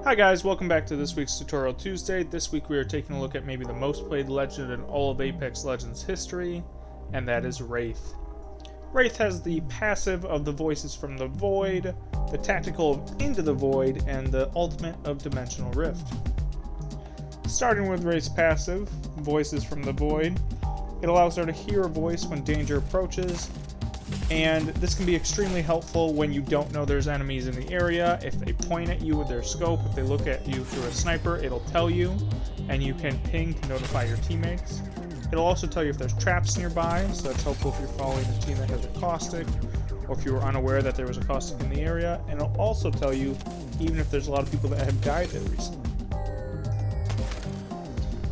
Hi guys, welcome back to this week's Tutorial Tuesday. This week we are taking a look at maybe the most played legend in all of Apex Legends history, and that is Wraith. Wraith has the passive of the Voices from the Void, the tactical of Into the Void, and the ultimate of Dimensional Rift. Starting with Wraith's passive, Voices from the Void, it allows her to hear a voice when danger approaches, and this can be extremely helpful when you don't know there's enemies in the area. If they point at you with their scope, if they look at you through a sniper, it'll tell you, and you can ping to notify your teammates. It'll also tell you if there's traps nearby, so that's helpful if you're following a team that has a caustic, or if you were unaware that there was a caustic in the area, and it'll also tell you even if there's a lot of people that have died there recently.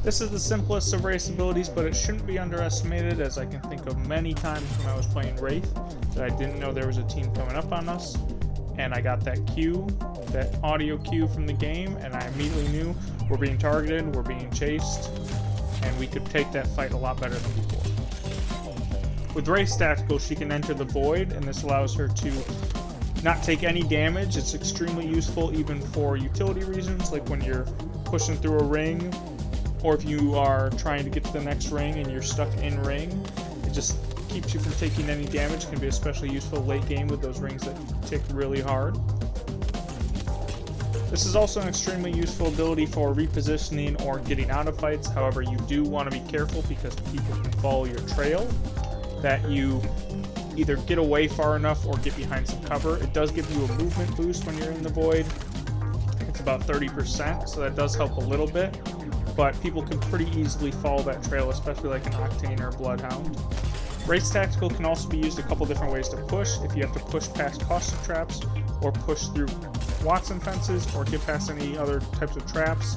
This is the simplest of Wraith's abilities, but it shouldn't be underestimated, as I can think of many times when I was playing Wraith that I didn't know there was a team coming up on us, and I got that cue, that audio cue from the game, and I immediately knew we're being targeted, we're being chased, and we could take that fight a lot better than before. With Wraith's tactical, she can enter the Void, and this allows her to not take any damage. It's extremely useful even for utility reasons, like when you're pushing through a ring, or if you are trying to get to the next ring and you're stuck in ring. It just keeps you from taking any damage. It can be especially useful late game with those rings that tick really hard. This is also an extremely useful ability for repositioning or getting out of fights. However, you do want to be careful because people can follow your trail, that you either get away far enough or get behind some cover. It does give you a movement boost when you're in the Void. It's about 30%, so that does help a little bit. But people can pretty easily follow that trail, especially like an Octane or a Bloodhound. Wraith's tactical can also be used a couple different ways to push. If you have to push past caustic traps, or push through Watson fences, or get past any other types of traps,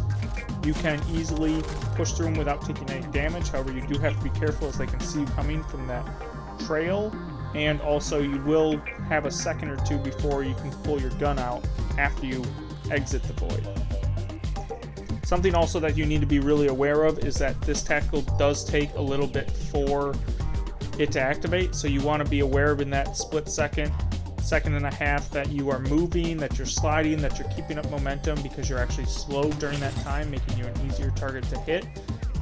you can easily push through them without taking any damage. However, you do have to be careful as they can see you coming from that trail, and also you will have a second or two before you can pull your gun out after you exit the Void. Something also that you need to be really aware of is that this tactical does take a little bit for it to activate, so you want to be aware of in that split second, second and a half, that you are moving, that you're sliding, that you're keeping up momentum, because you're actually slow during that time, making you an easier target to hit,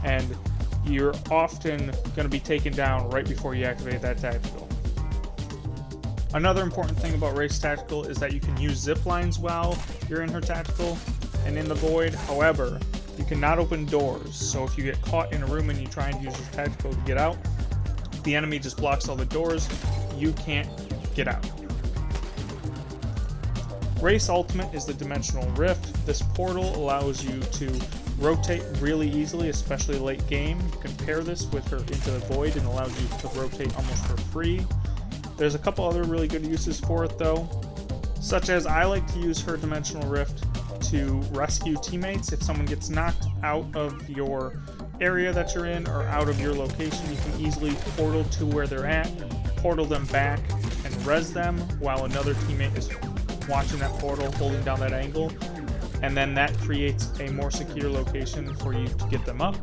and you're often going to be taken down right before you activate that tactical. Another important thing about Wraith's tactical is that you can use zip lines while you're in her tactical and in the Void. However, you cannot open doors, so if you get caught in a room and you try and use your tactical to get out, the enemy just blocks all the doors, you can't get out. Wraith's ultimate is the Dimensional Rift. This portal allows you to rotate really easily, especially late game. You can pair this with her Into the Void and allows you to rotate almost for free. There's a couple other really good uses for it though, such as I like to use her Dimensional Rift to rescue teammates. If someone gets knocked out of your area that you're in or out of your location, you can easily portal to where they're at, portal them back, and res them while another teammate is watching that portal, holding down that angle, and then that creates a more secure location for you to get them up.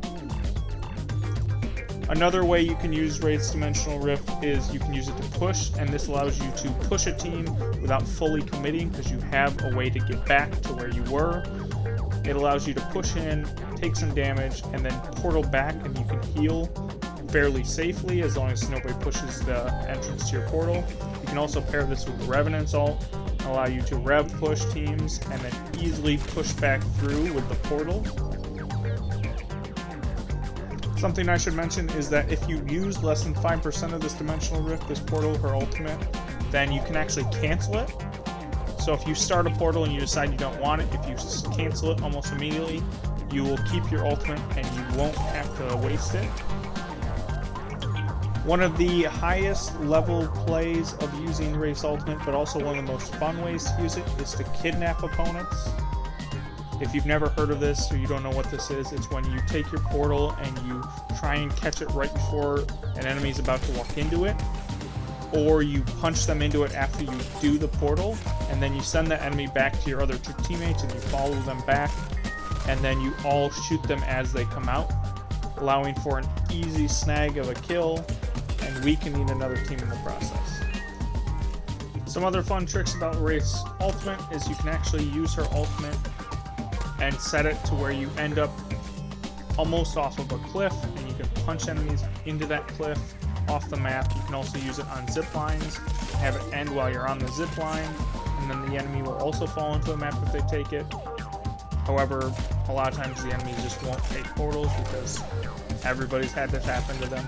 Another way you can use Wraith's Dimensional Rift is you can use it to push, and this allows you to push a team without fully committing because you have a way to get back to where you were. It allows you to push in, take some damage, and then portal back, and you can heal fairly safely as long as nobody pushes the entrance to your portal. You can also pair this with Revenant's ult, and allow you to rev push teams and then easily push back through with the portal. Something I should mention is that if you use less than 5% of this Dimensional Rift, this portal, her ultimate, then you can actually cancel it. So if you start a portal and you decide you don't want it, if you cancel it almost immediately, you will keep your ultimate and you won't have to waste it. One of the highest level plays of using Wraith's ultimate, but also one of the most fun ways to use it, is to kidnap opponents. If you've never heard of this or you don't know what this is, it's when you take your portal and you try and catch it right before an enemy is about to walk into it, or you punch them into it after you do the portal, and then you send the enemy back to your other two teammates and you follow them back, and then you all shoot them as they come out, allowing for an easy snag of a kill and weakening another team in the process. Some other fun tricks about Wraith's ultimate is you can actually use her ultimate and set it to where you end up almost off of a cliff, and you can punch enemies into that cliff off the map. You can also use it on zip lines, have it end while you're on the zip line, and then the enemy will also fall into the map if they take it. However, a lot of times the enemies just won't take portals because everybody's had this happen to them.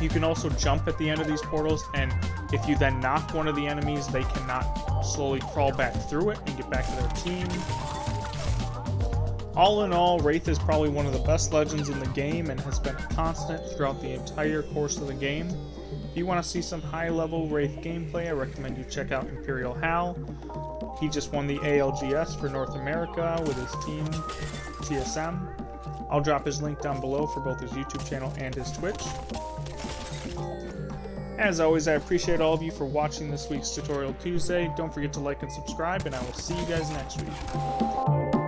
You can also jump at the end of these portals, and if you then knock one of the enemies, they cannot slowly crawl back through it and get back to their team. All in all, Wraith is probably one of the best legends in the game and has been a constant throughout the entire course of the game. If you want to see some high-level Wraith gameplay, I recommend you check out ImperialHal. He just won the ALGS for North America with his team, TSM. I'll drop his link down below for both his YouTube channel and his Twitch. As always, I appreciate all of you for watching this week's Tutorial Tuesday. Don't forget to like and subscribe, and I will see you guys next week.